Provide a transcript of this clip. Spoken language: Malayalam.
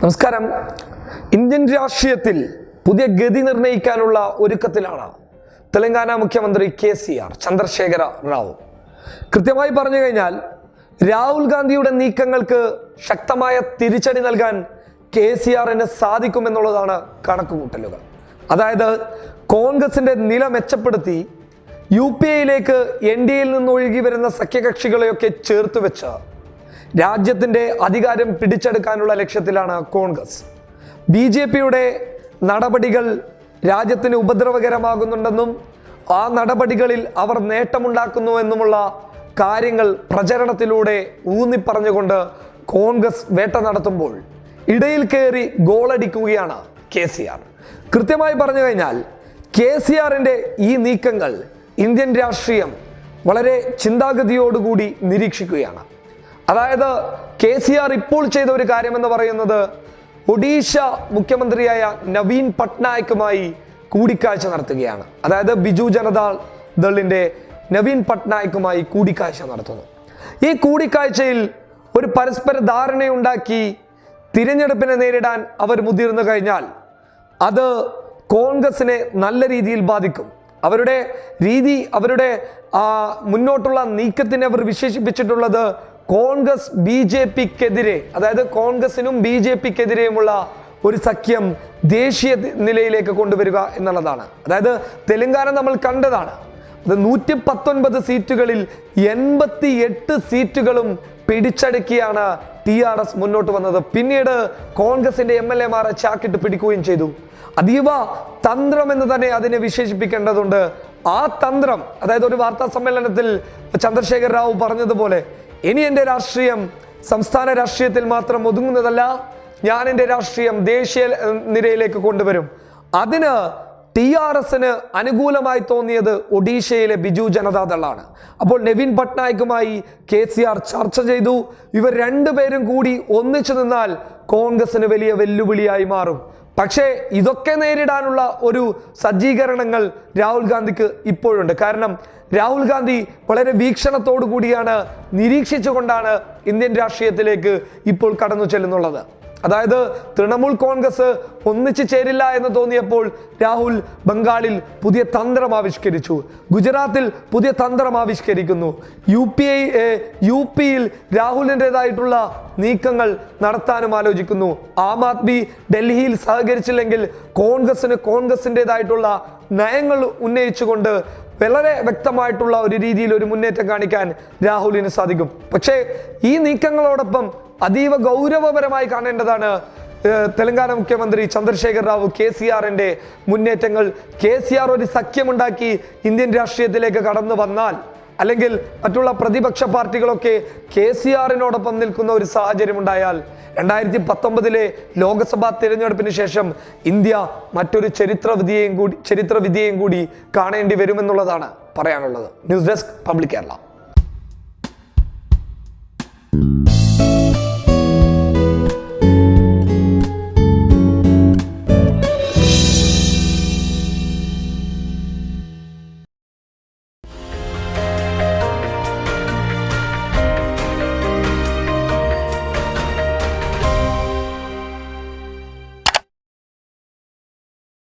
നമസ്കാരം. ഇന്ത്യൻ രാഷ്ട്രീയത്തിൽ പുതിയ ഗതി നിർണ്ണയിക്കാനുള്ള ഒരുക്കത്തിലാണ് തെലങ്കാന മുഖ്യമന്ത്രി KCR ചന്ദ്രശേഖര റാവു. കൃത്യമായി പറഞ്ഞു കഴിഞ്ഞാൽ രാഹുൽ ഗാന്ധിയുടെ നീക്കങ്ങൾക്ക് ശക്തമായ തിരിച്ചടി നൽകാൻ KCRന് സാധിക്കുമെന്നുള്ളതാണ് കണക്കുകൂട്ടലുകൾ. അതായത് കോൺഗ്രസിന്റെ നില മെച്ചപ്പെടുത്തി UPAയിലേക്ക് NDAയിൽ നിന്ന് ഒഴുകി വരുന്ന സഖ്യകക്ഷികളെയൊക്കെ ചേർത്ത് വെച്ച് രാജ്യത്തിന്റെ അധികാരം പിടിച്ചെടുക്കാനുള്ള ലക്ഷ്യത്തിലാണ് കോൺഗ്രസ്. BJPയുടെ നടപടികൾ രാജ്യത്തിന് ഉപദ്രവകരമാകുന്നുണ്ടെന്നും ആ നടപടികളിൽ അവർ നേട്ടമുണ്ടാക്കുന്നുവെന്നുമുള്ള കാര്യങ്ങൾ പ്രചരണത്തിലൂടെ ഊന്നിപ്പറഞ്ഞുകൊണ്ട് കോൺഗ്രസ് വേട്ട നടത്തുമ്പോൾ ഇടയിൽ കയറി ഗോളടിക്കുകയാണ് KCR. കൃത്യമായി പറഞ്ഞു കഴിഞ്ഞാൽ KCRന്റെ ഈ നീക്കങ്ങൾ ഇന്ത്യൻ രാഷ്ട്രീയം വളരെ ചിന്താഗതിയോടുകൂടി നിരീക്ഷിക്കുകയാണ്. അതായത് KCR ഇപ്പോൾ ചെയ്ത ഒരു കാര്യമെന്ന് പറയുന്നത് ഒഡീഷ മുഖ്യമന്ത്രിയായ നവീൻ പട്നായിക്കുമായി കൂടിക്കാഴ്ച നടത്തുകയാണ്. അതായത് ബിജു ജനതാ ദളിന്റെ നവീൻ പട്നായിക്കുമായി കൂടിക്കാഴ്ച നടത്തുന്നു. ഈ കൂടിക്കാഴ്ചയിൽ ഒരു പരസ്പര ധാരണയുണ്ടാക്കി തിരഞ്ഞെടുപ്പിനെ നേരിടാൻ അവർ മുതിർന്നു കഴിഞ്ഞാൽ അത് കോൺഗ്രസിനെ നല്ല രീതിയിൽ ബാധിക്കും. അവരുടെ മുന്നോട്ടുള്ള നീക്കത്തിനെ അവർ വിശേഷിപ്പിച്ചിട്ടുള്ളത് കോൺഗ്രസ് BJPക്കെതിരെ, അതായത് കോൺഗ്രസിനും BJPക്കെതിരെയുമുള്ള ഒരു സഖ്യം ദേശീയ നിലയിലേക്ക് കൊണ്ടുവരിക എന്നുള്ളതാണ്. അതായത് തെലങ്കാന നമ്മൾ കണ്ടതാണ്. അത് 119 സീറ്റുകളിൽ 88 സീറ്റുകളും പിടിച്ചടക്കിയാണ് TRS മുന്നോട്ട് വന്നത്. പിന്നീട് കോൺഗ്രസിന്റെ MLAമാരെ ചാക്കിട്ട് പിടിക്കുകയും ചെയ്തു. അതീവ തന്ത്രം എന്ന് തന്നെ അതിനെ വിശേഷിപ്പിക്കേണ്ടതുണ്ട്. ആ തന്ത്രം, അതായത് ഒരു വാർത്താ സമ്മേളനത്തിൽ ചന്ദ്രശേഖർ റാവു പറഞ്ഞതുപോലെ, ഇനി എൻ്റെ രാഷ്ട്രീയം സംസ്ഥാന രാഷ്ട്രീയത്തിൽ മാത്രം ഒതുങ്ങുന്നതല്ല, ഞാൻ എൻ്റെ രാഷ്ട്രീയം ദേശീയ നിരയിലേക്ക് കൊണ്ടുവരും. അതിന് TRSന് അനുകൂലമായി തോന്നിയത് ഒഡീഷയിലെ ബിജു ജനതാദളാണ്. അപ്പോൾ നവീൻ പട്നായിക്കുമായി KCR ചർച്ച ചെയ്തു. ഇവർ രണ്ടുപേരും കൂടി ഒന്നിച്ചു നിന്നാൽ കോൺഗ്രസിന് വലിയ വെല്ലുവിളിയായി മാറും. പക്ഷേ ഇതൊക്കെ നേരിടാനുള്ള ഒരു സജ്ജീകരണങ്ങൾ രാഹുൽ ഗാന്ധിക്ക് ഇപ്പോഴുണ്ട്. കാരണം രാഹുൽ ഗാന്ധി വളരെ വീക്ഷണത്തോടു കൂടിയാണ്, നിരീക്ഷിച്ചുകൊണ്ടാണ് ഇന്ത്യൻ രാഷ്ട്രീയത്തിലേക്ക് ഇപ്പോൾ കടന്നു ചെല്ലുന്നുള്ളത്. അതായത് തൃണമൂൽ കോൺഗ്രസ് ഒന്നിച്ചു ചേരില്ല എന്ന് തോന്നിയപ്പോൾ രാഹുൽ ബംഗാളിൽ പുതിയ തന്ത്രം ആവിഷ്കരിച്ചു, ഗുജറാത്തിൽ പുതിയ തന്ത്രം ആവിഷ്കരിക്കുന്നു, UPയിൽ രാഹുലിൻ്റെതായിട്ടുള്ള നീക്കങ്ങൾ നടത്താനും ആലോചിക്കുന്നു. ആം ആദ്മി ഡൽഹിയിൽ സഹകരിച്ചില്ലെങ്കിൽ കോൺഗ്രസിൻ്റെതായിട്ടുള്ള നയങ്ങൾ ഉന്നയിച്ചുകൊണ്ട് വളരെ വ്യക്തമായിട്ടുള്ള ഒരു രീതിയിൽ ഒരു മുന്നേറ്റം കാണിക്കാൻ രാഹുലിന് സാധിക്കും. പക്ഷേ ഈ നീക്കങ്ങളോടൊപ്പം അതീവ ഗൗരവപരമായി കാണേണ്ടതാണ് തെലങ്കാന മുഖ്യമന്ത്രി ചന്ദ്രശേഖർ റാവു KCRന്റെ മുന്നേറ്റങ്ങൾ. KCR ഒരു സഖ്യമുണ്ടാക്കി ഇന്ത്യൻ രാഷ്ട്രീയത്തിലേക്ക് കടന്നു വന്നാൽ, അല്ലെങ്കിൽ മറ്റുള്ള പ്രതിപക്ഷ പാർട്ടികളൊക്കെ KCRനോടൊപ്പം നിൽക്കുന്ന ഒരു സാഹചര്യം ഉണ്ടായാൽ 2019 ലോക്സഭാ തിരഞ്ഞെടുപ്പിന് ശേഷം ഇന്ത്യ മറ്റൊരു ചരിത്രവിധിയെയും കൂടി കാണേണ്ടി വരുമെന്നുള്ളതാണ് പറയാനുള്ളത്. News desk public Kerala.